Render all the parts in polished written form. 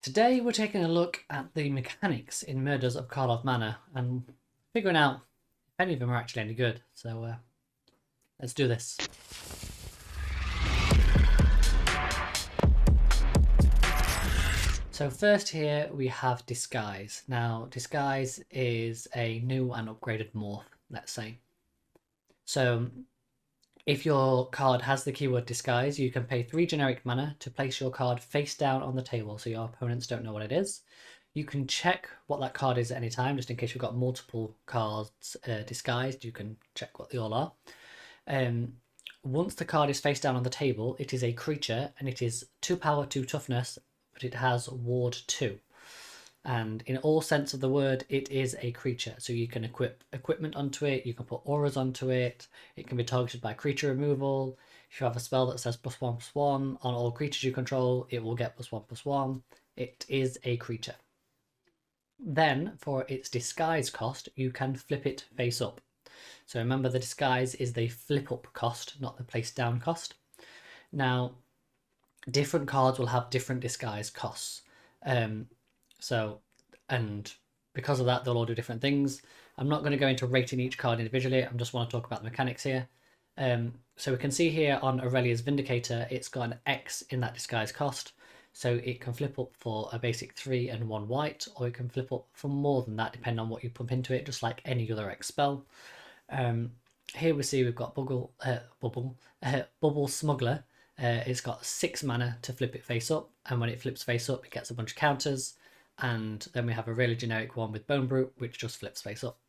Today we're taking a look at the mechanics in Murders of Karlov Manor and figuring out if any of them are actually any good. So let's do this. So first here we have Disguise. Now Disguise is a new and upgraded morph, let's say. So if your card has the keyword Disguise, you can pay 3 generic mana to place your card face down on the table so your opponents don't know what it is. You can check what that card is at any time, just in case you've got multiple cards disguised, you can check what they all are. Once the card is face down on the table, it is a creature and it is 2 power, 2 toughness, but it has ward 2. And in all sense of the word, it is a creature. So you can equip equipment onto it, you can put auras onto it, it can be targeted by creature removal. If you have a spell that says +1/+1 on all creatures you control, it will get +1/+1. It is a creature. Then, for its disguise cost, you can flip it face up. So remember, the disguise is the flip up cost, not the place down cost. Now, different cards will have different disguise costs. And because of that, they'll all do different things. I'm not going to go into rating each card individually. I just want to talk about the mechanics here. So we can see here on Aurelia's Vindicator, it's got an X in that disguise cost. So it can flip up for a basic 3 and 1 white, or it can flip up for more than that, depending on what you pump into it, just like any other X spell. Here we see we've got Bubble Smuggler. It's got 6 mana to flip it face up, and when it flips face up, it gets a bunch of counters. And then we have a really generic one with Bone Brute, which just flips face up.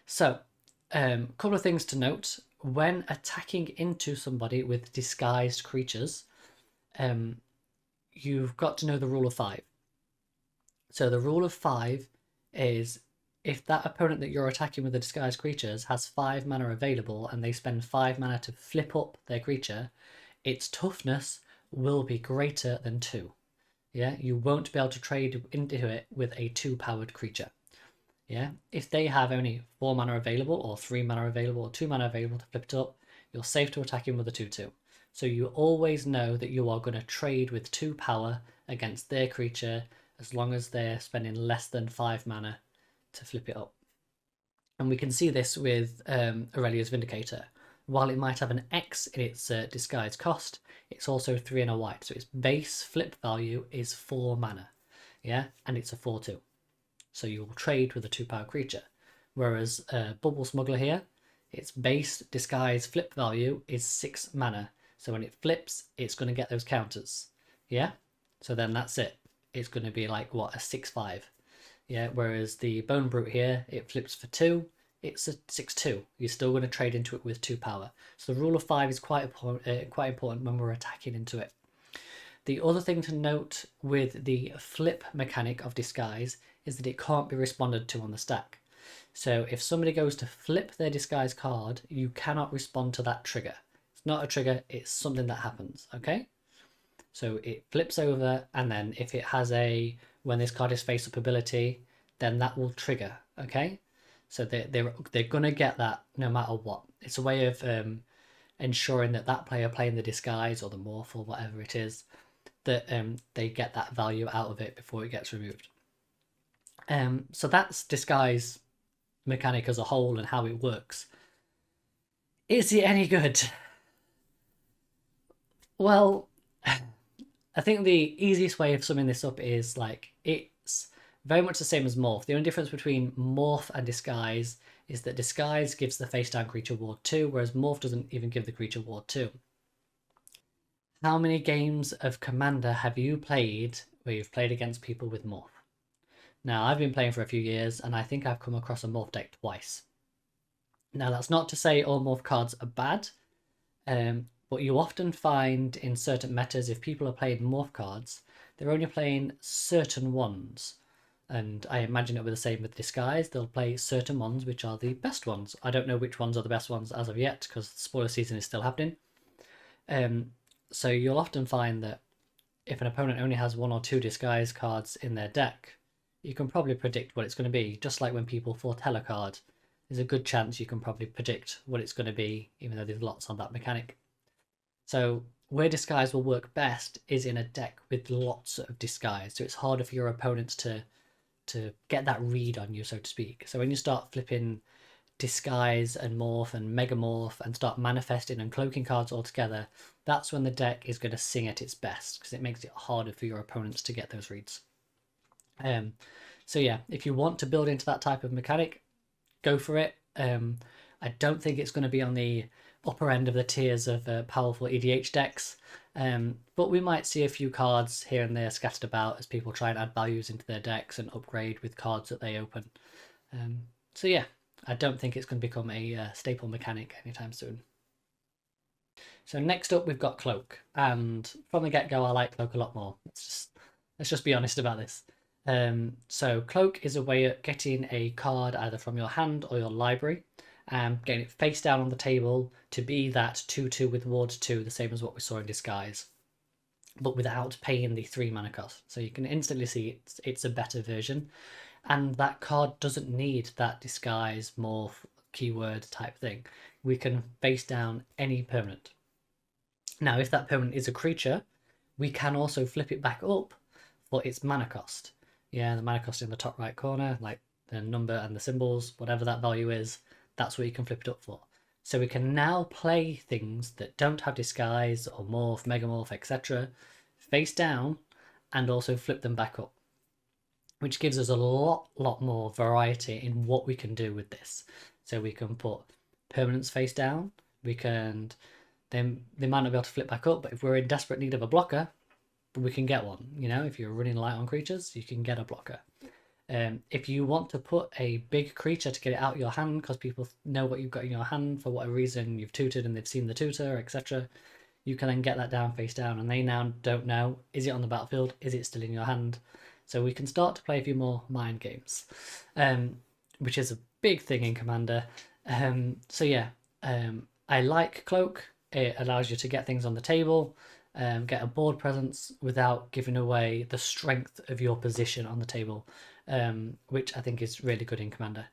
So, a couple of things to note. When attacking into somebody with disguised creatures, you've got to know the rule of 5. So the rule of 5 is if that opponent that you're attacking with the disguised creatures has 5 mana available and they spend 5 mana to flip up their creature, its toughness will be greater than 2. Yeah, you won't be able to trade into it with a 2-powered creature. Yeah, if they have only 4 mana available, or 3 mana available, or 2 mana available to flip it up, you're safe to attack him with a 2/2. So you always know that you are going to trade with 2 power against their creature as long as they're spending less than 5 mana to flip it up. And we can see this with Aurelia's Vindicator. While it might have an X in its disguise cost, it's also 3 and a white. So its base flip value is 4 mana. Yeah, and it's a 4/2. So you will trade with a 2-power creature. Whereas Bubble Smuggler here, its base disguise flip value is 6 mana. So when it flips, it's going to get those counters. Yeah, so then that's it. It's going to be like, what, a 6/5. Yeah, whereas the Bone Brute here, it flips for 2. It's a 6/2. You're still going to trade into it with 2 power. So the rule of 5 is quite important when we're attacking into it. The other thing to note with the flip mechanic of Disguise is that it can't be responded to on the stack. So if somebody goes to flip their Disguise card, you cannot respond to that trigger. It's not a trigger, it's something that happens, okay? So it flips over, and then if it has a when this card is face up ability, then that will trigger, okay? So they're gonna get that no matter what. It's a way of ensuring that that player playing the disguise or the morph or whatever it is, that they get that value out of it before it gets removed. So that's disguise mechanic as a whole and how it works. Is it any good? Well, I think the easiest way of summing this up is like it's very much the same as Morph. The only difference between Morph and Disguise is that Disguise gives the face down creature ward 2, whereas Morph doesn't even give the creature ward 2. How many games of Commander have you played where you've played against people with Morph? Now, I've been playing for a few years, and I think I've come across a Morph deck twice. Now, that's not to say all Morph cards are bad, but you often find in certain metas, if people are playing Morph cards, they're only playing certain ones. And I imagine it'll be the same with Disguise. They'll play certain ones which are the best ones. I don't know which ones are the best ones as of yet, because the spoiler season is still happening. So you'll often find that if an opponent only has 1 or 2 Disguise cards in their deck, you can probably predict what it's going to be. Just like when people foretell a card, there's a good chance you can probably predict what it's going to be, even though there's lots on that mechanic. So where disguise will work best is in a deck with lots of disguise, so it's harder for your opponents to get that read on you, so to speak. So when you start flipping disguise and morph and megamorph and start manifesting and cloaking cards all together, that's when the deck is going to sing at its best, because it makes it harder for your opponents to get those reads. So yeah, if you want to build into that type of mechanic, go for it. I don't think it's going to be on the upper end of the tiers of powerful EDH decks, but we might see a few cards here and there scattered about as people try and add values into their decks and upgrade with cards that they open. So yeah, I don't think it's going to become a staple mechanic anytime soon. So next up we've got Cloak, and from the get-go I like Cloak a lot more. Let's just be honest about this. So Cloak is a way of getting a card either from your hand or your library, getting it face down on the table to be that 2/2 with ward 2, the same as what we saw in Disguise, but without paying the 3 mana cost. So you can instantly see it's a better version, and that card doesn't need that Disguise, Morph, keyword type thing. We can face down any permanent. Now, if that permanent is a creature, we can also flip it back up for its mana cost. Yeah, the mana cost in the top right corner, like the number and the symbols, whatever that value is, that's what you can flip it up for. So we can now play things that don't have disguise or morph, megamorph, etc. face down and also flip them back up, which gives us a lot more variety in what we can do with this. So we can put permanents face down, we can, then they might not be able to flip back up, but if we're in desperate need of a blocker, we can get one. You know, if you're running light on creatures, you can get a blocker. If you want to put a big creature to get it out of your hand because people know what you've got in your hand for whatever reason, you've tutored and they've seen the tutor, etc., you can then get that down face down, and they now don't know, is it on the battlefield, is it still in your hand? So we can start to play a few more mind games, which is a big thing in Commander. So yeah, I like Cloak. It allows you to get things on the table, get a board presence without giving away the strength of your position on the table, which I think is really good in Commander.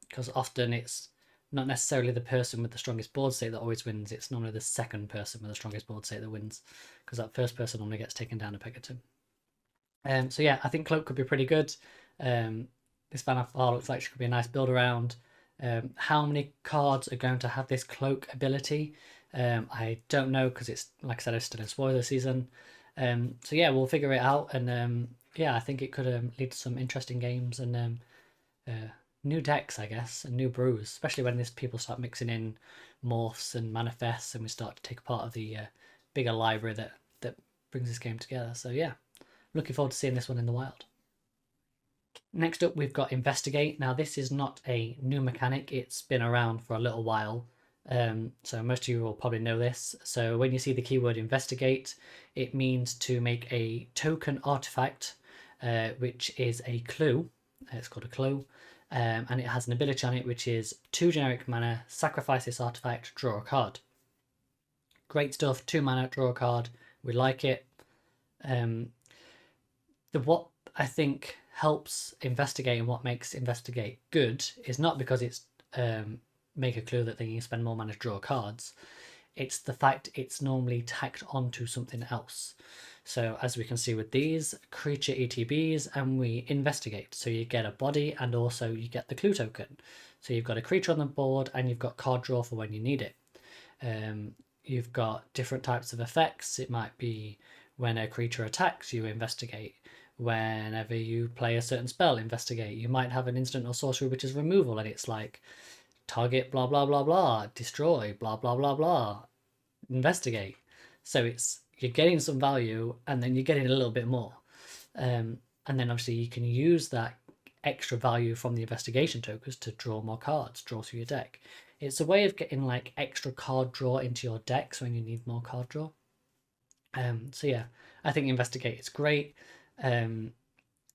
Because often it's not necessarily the person with the strongest board state that always wins, it's normally the second person with the strongest board state that wins, because that first person only gets taken down a peg or two. So yeah, I think Cloak could be pretty good. This Van Afar looks like she could be a nice build around. How many cards are going to have this Cloak ability? I don't know, because it's, like I said, it's still in spoiler season. So yeah, we'll figure it out, and yeah, I think it could lead to some interesting games and new decks, I guess, and new brews, especially when people start mixing in morphs and manifests, and we start to take part of the bigger library that brings this game together. So yeah, looking forward to seeing this one in the wild. Next up, we've got Investigate. Now, this is not a new mechanic. It's been around for a little while. So most of you will probably know this. So when you see the keyword Investigate, it means to make a token artifact, which is a clue. It's called a clue. And it has an ability on it, which is 2 generic mana, sacrifice this artifact, draw a card. Great stuff, 2 mana, draw a card. We like it. What I think helps Investigate and what makes Investigate good is not because it's make a clue that then you can spend more mana to draw cards. It's the fact it's normally tacked onto something else. So as we can see with these, creature ETBs, and we investigate. So you get a body and also you get the clue token. So you've got a creature on the board and you've got card draw for when you need it. You've got different types of effects. It might be when a creature attacks, you investigate. Whenever you play a certain spell, investigate. You might have an instant or sorcery which is removal, and it's like target blah blah blah blah, destroy blah blah blah blah, investigate. So you're getting some value, and then you're getting a little bit more, and then obviously you can use that extra value from the investigation tokens to draw more cards, draw through your deck. It's a way of getting like extra card draw into your decks when you need more card draw. So yeah, I think Investigate is great.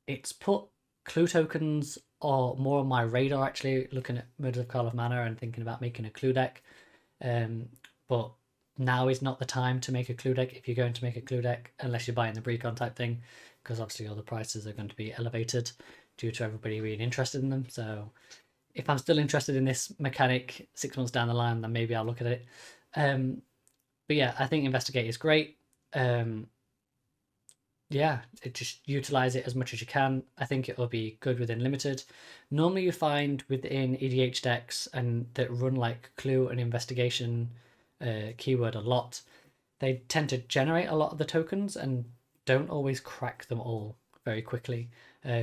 It's put clue tokens or more on my radar, actually, looking at Murders of Karlov Manor and thinking about making a clue deck. But now is not the time to make a clue deck if you're going to make a clue deck, unless you're buying the Precon type thing, because obviously all the prices are going to be elevated due to everybody being interested in them. So if I'm still interested in this mechanic 6 months down the line, then maybe I'll look at it. But yeah, I think Investigate is great. Yeah, just utilize it as much as you can. I think it will be good within limited. Normally, you find within EDH decks and that run like clue and investigation keyword a lot, they tend to generate a lot of the tokens and don't always crack them all very quickly.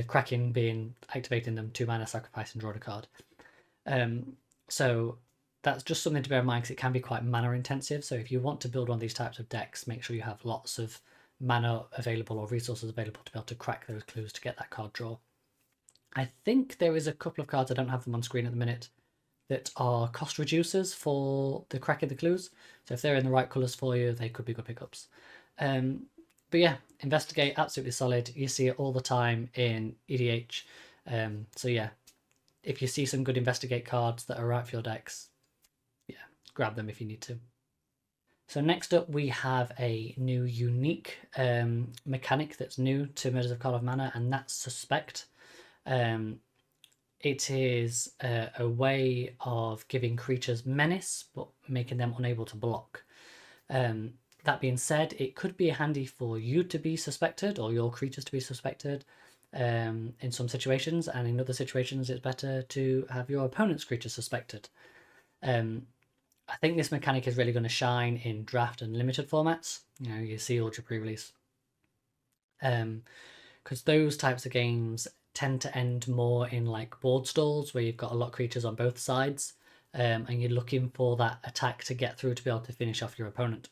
Cracking being activating them 2 mana, sacrifice, and draw a card. So that's just something to bear in mind because it can be quite mana intensive. So if you want to build one of these types of decks, make sure you have lots of mana available or resources available to be able to crack those clues to get that card draw. I think there is a couple of cards, I don't have them on screen at the minute, that are cost reducers for the cracking the clues. So if they're in the right colours for you, they could be good pickups. But yeah, Investigate, absolutely solid. You see it all the time in EDH. So yeah, if you see some good Investigate cards that are right for your decks, yeah, grab them if you need to. So next up, we have a new unique mechanic that's new to Murders of Karlov Manor, and that's Suspect. It is a way of giving creatures menace, but making them unable to block. That being said, it could be handy for you to be suspected or your creatures to be suspected in some situations, and in other situations, it's better to have your opponent's creatures suspected. I think this mechanic is really going to shine in draft and limited formats. You know, your sealed, your pre-release, because those types of games tend to end more in like board stalls where you've got a lot of creatures on both sides, and you're looking for that attack to get through to be able to finish off your opponent.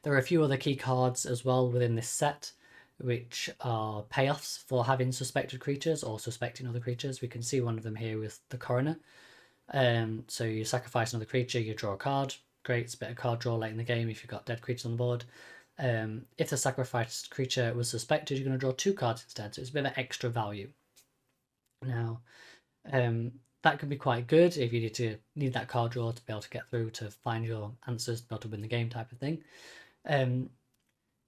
There are a few other key cards as well within this set, which are payoffs for having suspected creatures or suspecting other creatures. We can see one of them here with the Coroner. So you sacrifice another creature, you draw a card. Great, it's a bit of card draw late in the game if you've got dead creatures on the board. If the sacrificed creature was suspected, you're going to draw 2 cards instead, so it's a bit of extra value. Now, that can be quite good if you need that card draw to be able to get through to find your answers to be able to win the game type of thing.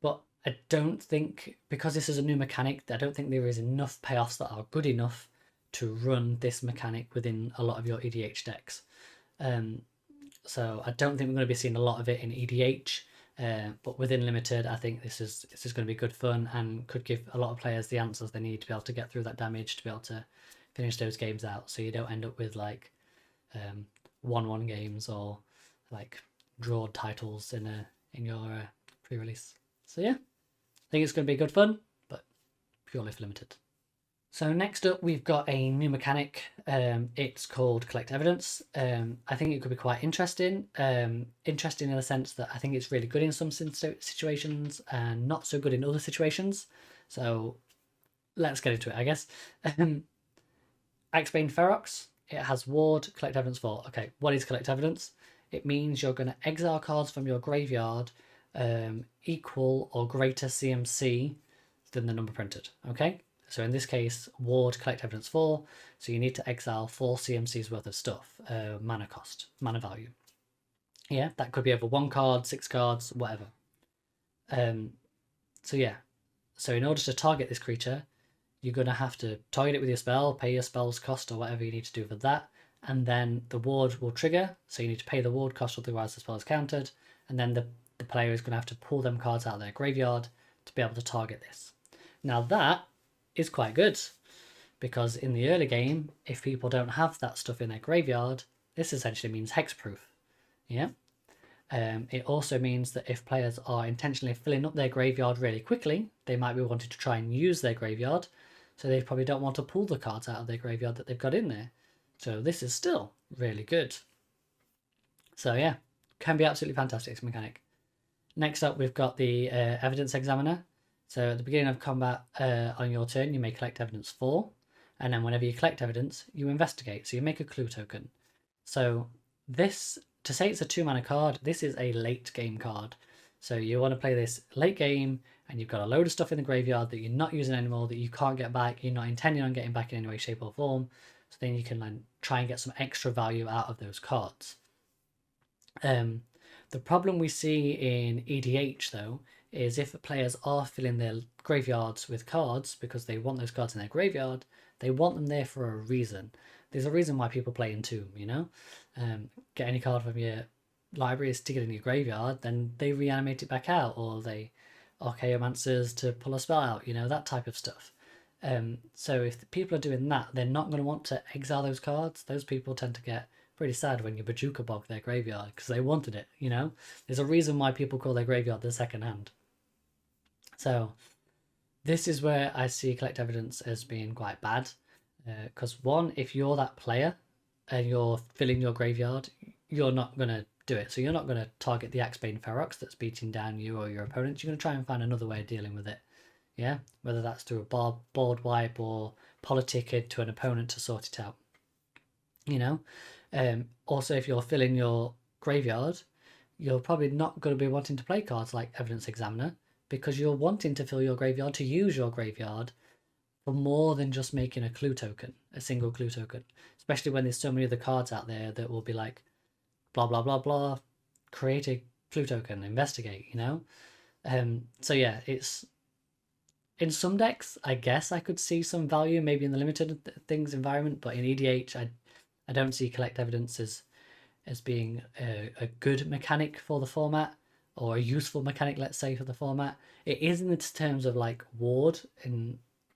But I don't think, because this is a new mechanic, I don't think there is enough payoffs that are good enough to run this mechanic within a lot of your EDH decks. So I don't think we're going to be seeing a lot of it in EDH, but within limited, I think this is going to be good fun and could give a lot of players the answers they need to be able to get through that damage to be able to finish those games out. So you don't end up with like 1-1 games or like drawn titles in your pre-release. So yeah, I think it's going to be good fun, but purely for limited. So next up, we've got a new mechanic. It's called Collect Evidence. I think it could be quite interesting. Interesting in the sense that I think it's really good in some situations and not so good in other situations. So let's get into it, I guess. Axebane Ferox. It has Ward, Collect Evidence 4. Okay, what is Collect Evidence? It means you're going to exile cards from your graveyard equal or greater CMC than the number printed. Okay? So in this case, Ward, Collect Evidence 4. So you need to exile 4 CMCs worth of stuff, mana cost, mana value. Yeah, that could be over 1 card, 6 cards, whatever. So yeah, so in order to target this creature, you're going to have to target it with your spell, pay your spell's cost or whatever you need to do for that, and then the ward will trigger, so you need to pay the ward cost, otherwise the spell is countered, and then the player is going to have to pull them cards out of their graveyard to be able to target this. Now that is quite good, because in the early game, if people don't have that stuff in their graveyard, this essentially means hexproof. Yeah. It also means that if players are intentionally filling up their graveyard really quickly, they might be wanting to try and use their graveyard, so they probably don't want to pull the cards out of their graveyard that they've got in there. So this is still really good. So yeah, can be absolutely fantastic, this mechanic. Next up, we've got the Evidence Examiner. So at the beginning of combat on your turn, you may collect evidence 4, and then whenever you collect evidence, you investigate. So you make a clue token. So this, to say it's a 2 mana card, this is a late game card. So you want to play this late game, and you've got a load of stuff in the graveyard that you're not using anymore, that you can't get back, you're not intending on getting back in any way, shape, or form. So then you can then try and get some extra value out of those cards. The problem we see in EDH though is if players are filling their graveyards with cards because they want those cards in their graveyard, they want them there for a reason. There's a reason why people play Entomb, you know? Get any card from your library is stick it in your graveyard, then they reanimate it back out, or they Archaeomancers to pull a spell out, that type of stuff. So if people are doing that, they're not going to want to exile those cards. Those people tend to get pretty sad when you Bajuka bog their graveyard because they wanted it, There's a reason why people call their graveyard the second hand. So this is where I see collect evidence as being quite bad. Because one, if you're that player and you're filling your graveyard, you're not going to do it. So you're not going to target the Axebane Ferox that's beating down you or your opponents. You're going to try and find another way of dealing with it. Yeah, whether that's through a board wipe or politic it to an opponent to sort it out. Also, if you're filling your graveyard, you're probably not going to be wanting to play cards like Evidence Examiner because you're wanting to fill your graveyard to use your graveyard for more than just making a clue token, a single clue token. Especially when there's so many other cards out there that will be like, blah, blah, blah, blah, create a clue token, investigate, So yeah, it's... In some decks, I guess I could see some value, maybe in the limited things environment, but in EDH, I don't see collect evidence as being a good mechanic for the format, or a useful mechanic, let's say, for the format. It is in the terms of like ward,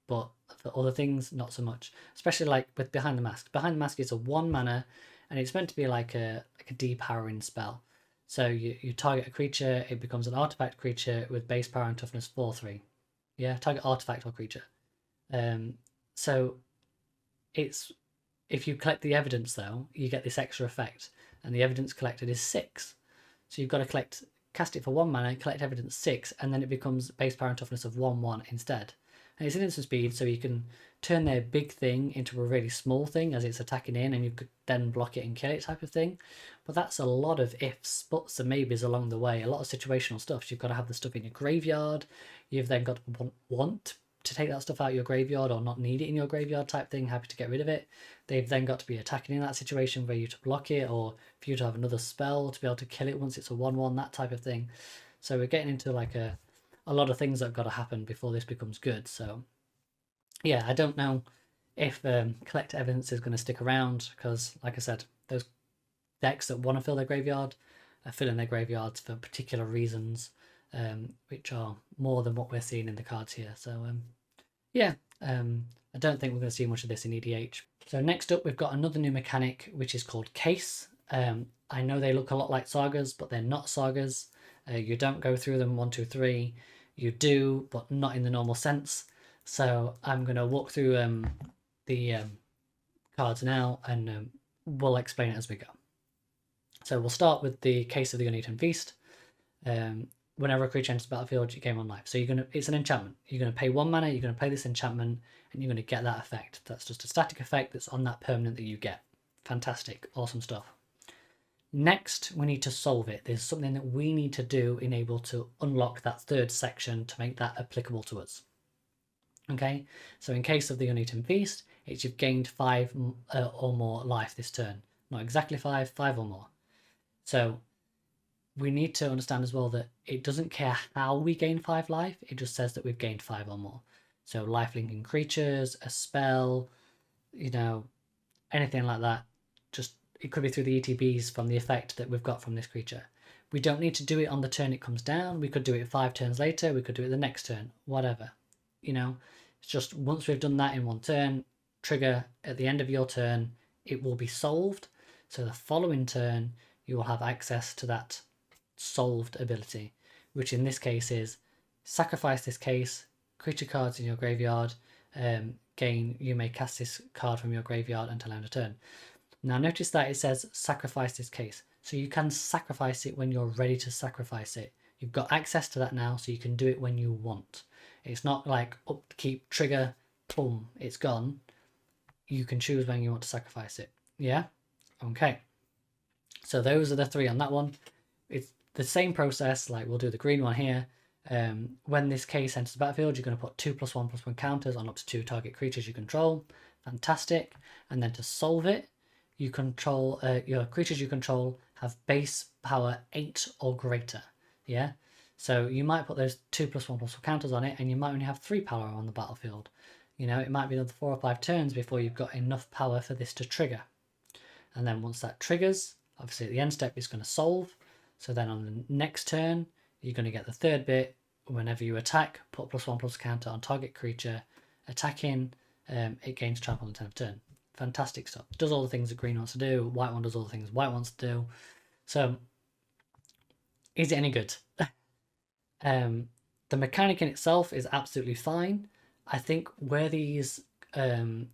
but for other things, not so much. Especially like with Behind the Mask. Behind the Mask is a 1 mana, and it's meant to be like a depowering spell. So you target a creature, it becomes an artifact creature with base power and toughness 4/3. Yeah, target artifact or creature. So it's, if you collect the evidence though, you get this extra effect, and the evidence collected is 6. So you've got to cast it for 1 mana, collect evidence 6, and then it becomes base power and toughness of 1/1 instead. And it's an instant speed, so you can turn their big thing into a really small thing as it's attacking in, and you could then block it and kill it type of thing. But that's a lot of ifs, buts, and maybes along the way. A lot of situational stuff. So you've got to have the stuff in your graveyard. You've then got to want to take that stuff out of your graveyard or not need it in your graveyard type thing, happy to get rid of it. They've then got to be attacking in that situation for you to block it, or for you to have another spell to be able to kill it once it's a 1/1, that type of thing. So we're getting into like a lot of things that have got to happen before this becomes good. So yeah, I don't know if collect evidence is going to stick around, because like I said, those decks that want to fill their graveyard are filling their graveyards for particular reasons, which are more than what we're seeing in the cards here. So yeah, I don't think we're going to see much of this in EDH. So next up, we've got another new mechanic, which is called Case. I know they look a lot like sagas, but they're not sagas. You don't go through them 1, 2, 3. You do, but not in the normal sense. So I'm going to walk through the cards now, and we'll explain it as we go. So we'll start with the Case of the Uneaten Feast. Whenever a creature enters the battlefield, you gain 1 life. So it's an enchantment. You're going to pay 1 mana, you're going to play this enchantment, and you're going to get that effect. That's just a static effect that's on that permanent that you get. Fantastic. Awesome stuff. Next, we need to solve it. There's something that we need to do in able to unlock that third section to make that applicable to us. Okay, so in Case of the Uneaten Feast, it's you've gained 5 or more life this turn. Not exactly 5, 5 or more. So we need to understand as well that it doesn't care how we gain 5 life, it just says that we've gained 5 or more. So life-linking creatures, a spell, anything like that. Just, it could be through the ETBs from the effect that we've got from this creature. We don't need to do it on the turn it comes down. We could do it 5 turns later. We could do it the next turn, whatever. It's just once we've done that in 1 turn, trigger at the end of your turn, it will be solved. So the following turn, you will have access to that solved ability, which in this case is sacrifice this case, creature cards in your graveyard, you may cast this card from your graveyard until end of turn. Now notice that it says sacrifice this case. So you can sacrifice it when you're ready to sacrifice it. You've got access to that now, so you can do it when you want. It's not like upkeep, trigger, boom, it's gone. You can choose when you want to sacrifice it. Yeah? Okay. So those are the 3 on that one. It's the same process, like we'll do the green one here. When this case enters the battlefield, you're going to put 2+1/+1 counters on up to 2 target creatures you control. Fantastic. And then to solve it, you control your creatures you control have base power 8 or greater. Yeah? So you might put those 2+1/+1 counters on it, and you might only have 3 power on the battlefield. It might be another 4 or 5 turns before you've got enough power for this to trigger. And then once that triggers, obviously at the end step it's going to solve. So then on the next turn, you're going to get the third bit. Whenever you attack, put +1/+1 counter on target creature attacking. It gains trample on the 10th turn. Fantastic stuff. Does all the things that green wants to do. White one does all the things white wants to do. So, is it any good? The mechanic in itself is absolutely fine. I think where these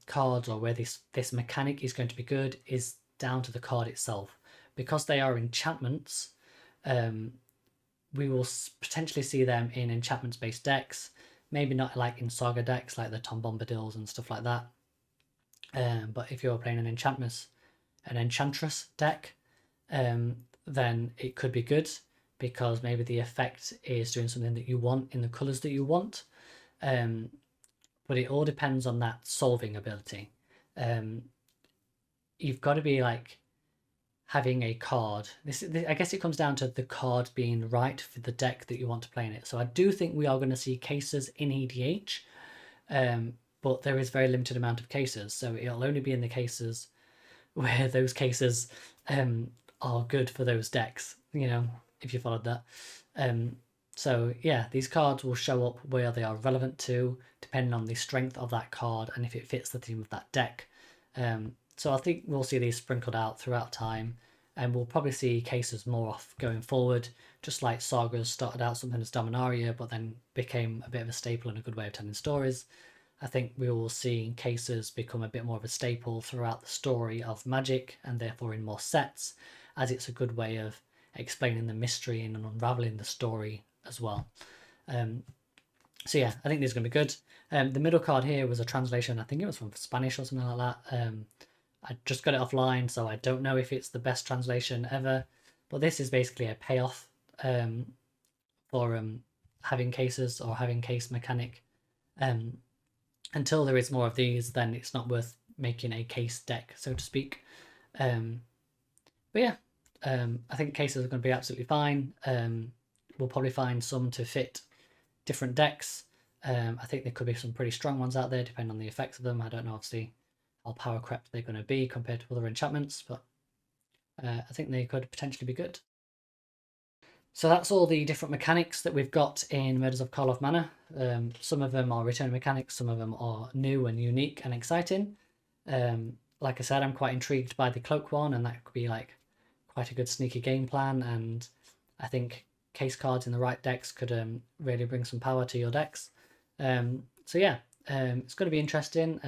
cards, or where this mechanic is going to be good, is down to the card itself. Because they are enchantments, we will potentially see them in enchantments based decks, maybe not like in saga decks like the Tom Bombadils and stuff like that, but if you're playing an enchantress deck, then it could be good, because maybe the effect is doing something that you want in the colours that you want, but it all depends on that solving ability. You've got to be like having a card. I guess it comes down to the card being right for the deck that you want to play in it. So I do think we are going to see cases in EDH, but there is very limited amount of cases. So it'll only be in the cases where those cases are good for those decks, you know, if you followed that. So yeah, these cards will show up where they are relevant to, depending on the strength of that card and if it fits the theme of that deck. So I think we'll see these sprinkled out throughout time, and we'll probably see cases more off going forward, just like sagas started out something as Dominaria, but then became a bit of a staple and a good way of telling stories. I think we will see cases become a bit more of a staple throughout the story of Magic, and therefore in more sets, as it's a good way of explaining the mystery and unraveling the story as well. So yeah, I think these are going to be good. The middle card here was a translation, I think it was from Spanish or something like that. I just got it offline, so I don't know if it's the best translation ever, but this is basically a payoff for having cases, or having case mechanic. Until there is more of these, then it's not worth making a case deck, so to speak. But yeah, I think cases are going to be absolutely fine. We'll probably find some to fit different decks. I think there could be some pretty strong ones out there, depending on the effects of them. I don't know, obviously, how power crept they're going to be compared to other enchantments, but I think they could potentially be good. So that's all the different mechanics that we've got in Murders of Karlov Manor. Some of them are return mechanics, some of them are new and unique and exciting. Like I said, I'm quite intrigued by the Cloak one, and that could be like quite a good sneaky game plan, and I think case cards in the right decks could really bring some power to your decks. So yeah, it's going to be interesting.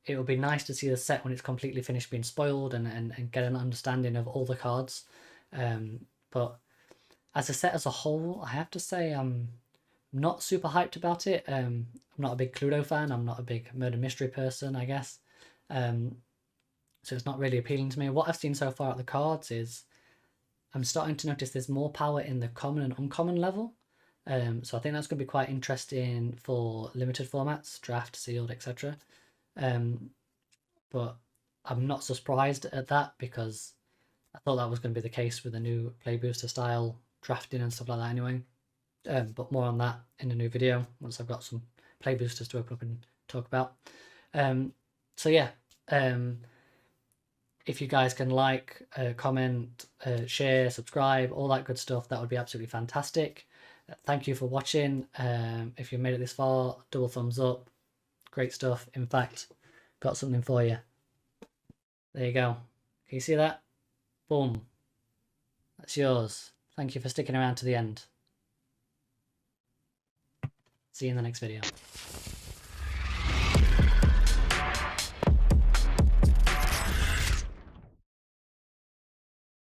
It will be nice to see the set when it's completely finished being spoiled, and get an understanding of all the cards. But as a set as a whole, I have to say I'm not super hyped about it. I'm not a big Cluedo fan. I'm not a big murder mystery person, I guess. So it's not really appealing to me. What I've seen so far at the cards is I'm starting to notice there's more power in the common and uncommon level. So I think that's going to be quite interesting for limited formats, draft, sealed, etc. But I'm not surprised at that, because I thought that was going to be the case with the new play booster style drafting and stuff like that anyway. But more on that in a new video once I've got some play boosters to open up and talk about. So yeah, if you guys can like, comment, share, subscribe, all that good stuff, that would be absolutely fantastic. Thank you for watching. If you made it this far, double thumbs up. Great stuff. In fact, got something for you. There you go. Can you see that? Boom. That's yours. Thank you for sticking around to the end. See you in the next video.